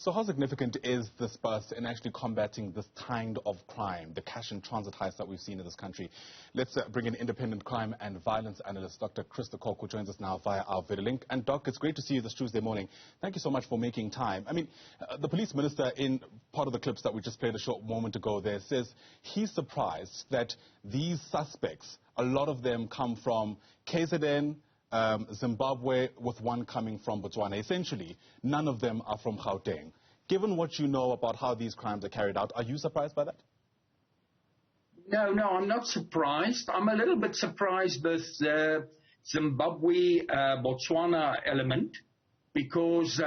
So how significant is this bust in actually combating this kind of crime, the cash and transit heists that we've seen in this country? Let's bring in independent crime and violence analyst Dr. Chris de Kock, who joins us now via our video link. And Doc, it's great to see you this Tuesday morning. Thank you so much for making time. I mean, the police minister, in part of the clips that we just played a short moment ago there, says he's surprised that these suspects, a lot of them come from KZN, Zimbabwe, with one coming from Botswana. Essentially, none of them are from Gauteng. Given what you know about how these crimes are carried out, are you surprised by that? No, I'm not surprised. I'm a little bit surprised with the Zimbabwe, Botswana element, because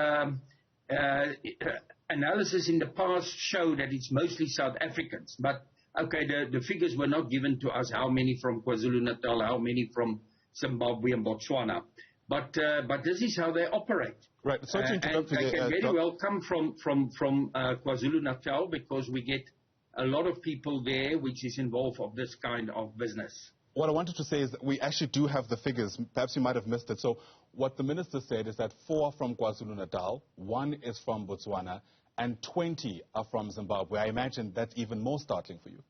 analysis in the past show that it's mostly South Africans. But, okay, the figures were not given to us, how many from KwaZulu-Natal, how many from Zimbabwe and Botswana, but this is how they operate. Right. So and they can very well come from KwaZulu-Natal, because we get a lot of people there which is involved of this kind of business. What I wanted to say is that we actually do have the figures. Perhaps you might have missed it. So what the minister said is that 4 are from KwaZulu-Natal, 1 is from Botswana, and 20 are from Zimbabwe. I imagine that's even more startling for you.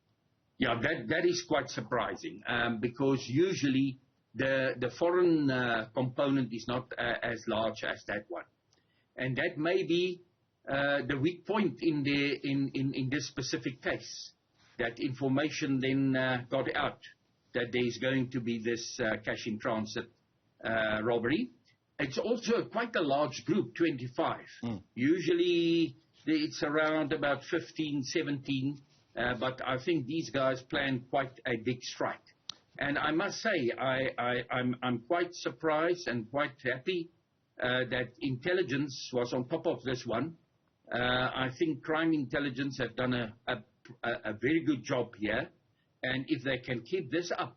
Yeah, that is quite surprising, because usually the foreign component is not as large as that one, and that may be the weak point in this specific case. That information then got out that there is going to be this cash in transit robbery. It's also quite a large group, 25. Usually it's around about 15, 17, but I think these guys plan quite a big strike. And I must say, I'm quite surprised and quite happy that intelligence was on top of this one. I think crime intelligence have done a very good job here. And if they can keep this up,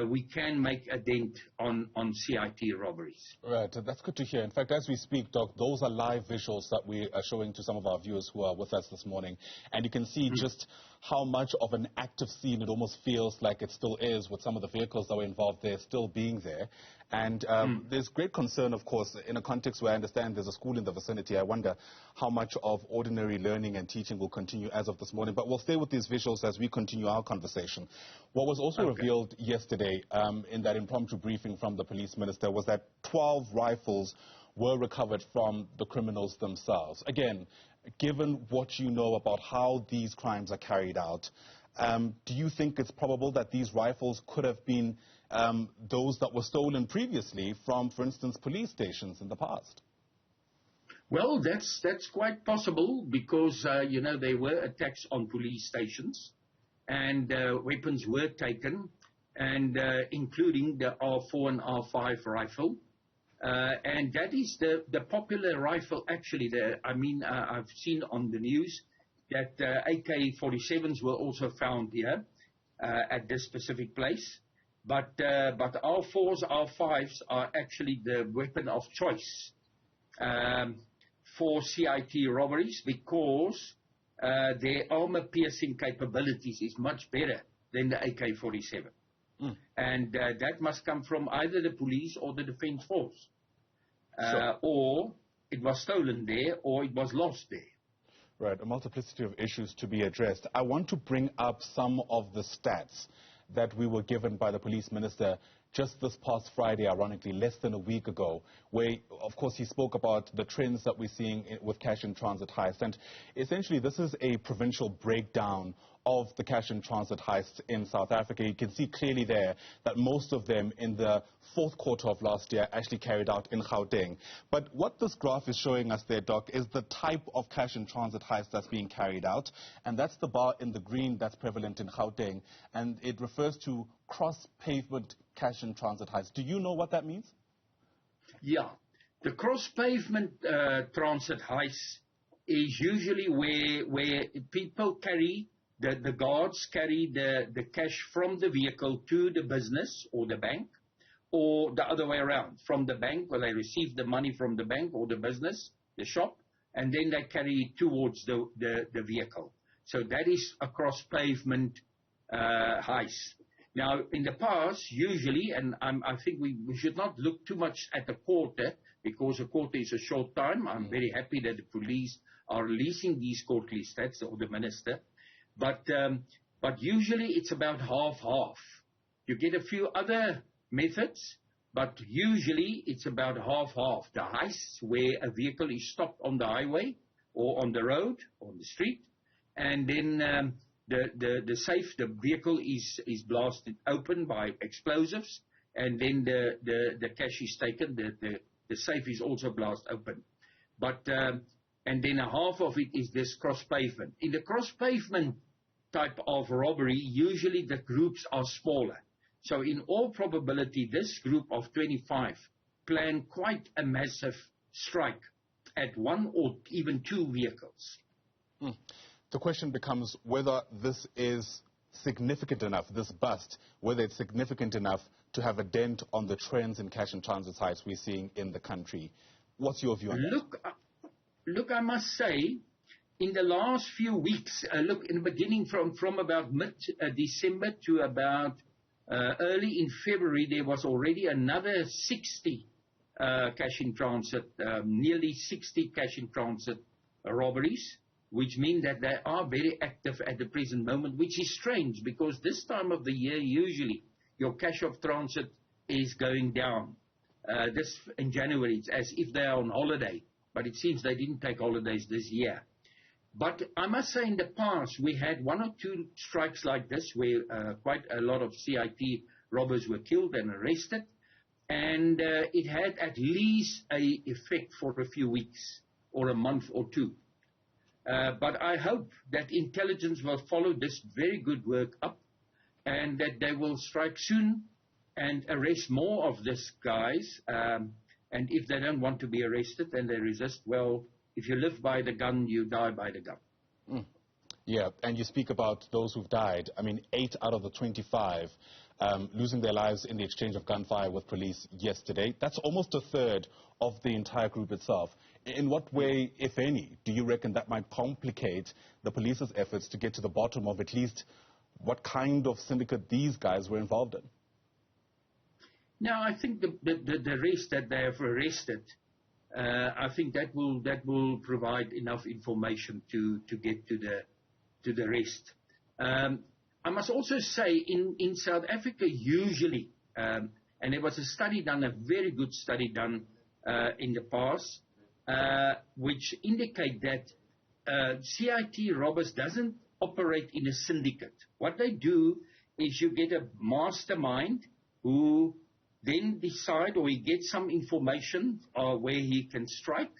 we can make a dent on CIT robberies. Right, that's good to hear. In fact, as we speak, Doc, those are live visuals that we are showing to some of our viewers who are with us this morning. And you can see just how much of an active scene it almost feels like it still is, with some of the vehicles that were involved there still being there. And there's great concern, of course, in a context where I understand there's a school in the vicinity. I wonder how much of ordinary learning and teaching will continue as of this morning. But we'll stay with these visuals as we continue our conversation. What was also revealed yesterday in that impromptu briefing from the police minister was that 12 rifles were recovered from the criminals themselves. Again, given what you know about how these crimes are carried out, do you think it's probable that these rifles could have been those that were stolen previously from, for instance, police stations in the past? Well, that's quite possible, because, you know, there were attacks on police stations, and weapons were taken, and including the R4 and R5 rifle. And that is the popular rifle, actually. I've seen on the news that AK-47s were also found here at this specific place. But R4s, R5s are actually the weapon of choice for CIT robberies, because their armor-piercing capabilities is much better than the AK-47. And that must come from either the police or the defense force. Or it was stolen there, or it was lost there. Right, a multiplicity of issues to be addressed. I want to bring up some of the stats that we were given by the police minister just this past Friday, ironically, less than a week ago, where, of course, he spoke about the trends that we're seeing with cash in transit heists. And essentially, this is a provincial breakdown of the cash in transit heists in South Africa. You can see clearly there that most of them in the fourth quarter of last year actually carried out in Gauteng. But what this graph is showing us there, Doc, is the type of cash in transit heist that's being carried out. And that's the bar in the green that's prevalent in Gauteng. And it refers to cross-pavement cash in transit heists. Do you know what that means? Yeah. The cross-pavement transit heist is usually where people carry, the guards carry the cash from the vehicle to the business or the bank, or the other way around, from the bank, where they receive the money from the bank or the business, the shop, and then they carry it towards the vehicle. So that is a cross-pavement heist. Now, in the past, usually, and I think we should not look too much at the quarter, because a court is a short time. I'm very happy that the police are releasing these court lists, that's or the minister. But usually it's about half-half. You get a few other methods, but usually it's about half-half. The heists, where a vehicle is stopped on the highway or on the road, on the street, and then the vehicle is blasted open by explosives, and then the cash is taken, the safe is also blasted open. But and then a half of it is this cross-pavement. In the cross-pavement type of robbery, usually the groups are smaller. So in all probability, this group of 25 planned quite a massive strike at one or even two vehicles. The question becomes whether this is significant enough, this bust, whether it's significant enough to have a dent on the trends in cash and transit heists we're seeing in the country. What's your view on that? Look, I must say, in the last few weeks, look, in the beginning from about mid-December to about early in February, there was already another 60 cash in transit, nearly 60 cash in transit robberies, which mean that they are very active at the present moment, which is strange because this time of the year, usually your cash of transit is going down. This in January, it's as if they are on holiday, but it seems they didn't take holidays this year. But I must say in the past, we had one or two strikes like this where quite a lot of CIT robbers were killed and arrested. And it had at least an effect for a few weeks or a month or two. But I hope that intelligence will follow this very good work up and that they will strike soon and arrest more of these guys. And if they don't want to be arrested and they resist, well, if you live by the gun, you die by the gun. Yeah, and you speak about those who've died. I mean, 8 out of the 25 losing their lives in the exchange of gunfire with police yesterday. That's almost a third of the entire group itself. In what way, if any, do you reckon that might complicate the police's efforts to get to the bottom of at least what kind of syndicate these guys were involved in? Now, I think the rest that they have arrested, I think that will provide enough information to get to the rest. I must also say in South Africa usually, and there was a study done, a very good study done in the past, which indicate that CIT robbers doesn't operate in a syndicate. What they do is you get a mastermind who then decide, or he gets some information where he can strike,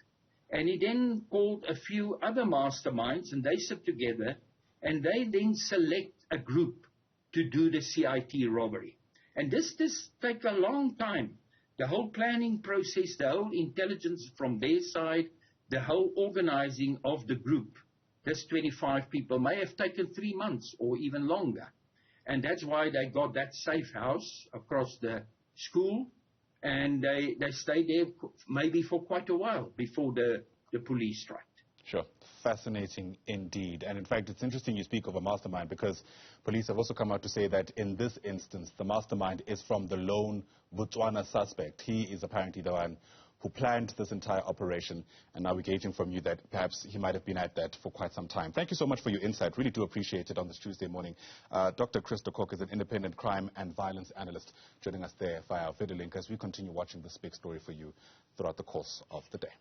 and he then called a few other masterminds, and they sit together, and they then select a group to do the CIT robbery. And this take a long time. The whole planning process, the whole intelligence from their side, the whole organizing of the group, this 25 people, may have taken 3 months or even longer. And that's why they got that safe house across the school, and they stayed there maybe for quite a while before the police strike. Sure. Fascinating indeed. And in fact, it's interesting you speak of a mastermind because police have also come out to say that in this instance, the mastermind is from the lone Botswana suspect. He is apparently the one who planned this entire operation, and now we're gauging from you that perhaps he might have been at that for quite some time. Thank you so much for your insight. Really do appreciate it on this Tuesday morning. Dr. Chris de Kock is an independent crime and violence analyst joining us there via our video link as we continue watching this big story for you throughout the course of the day.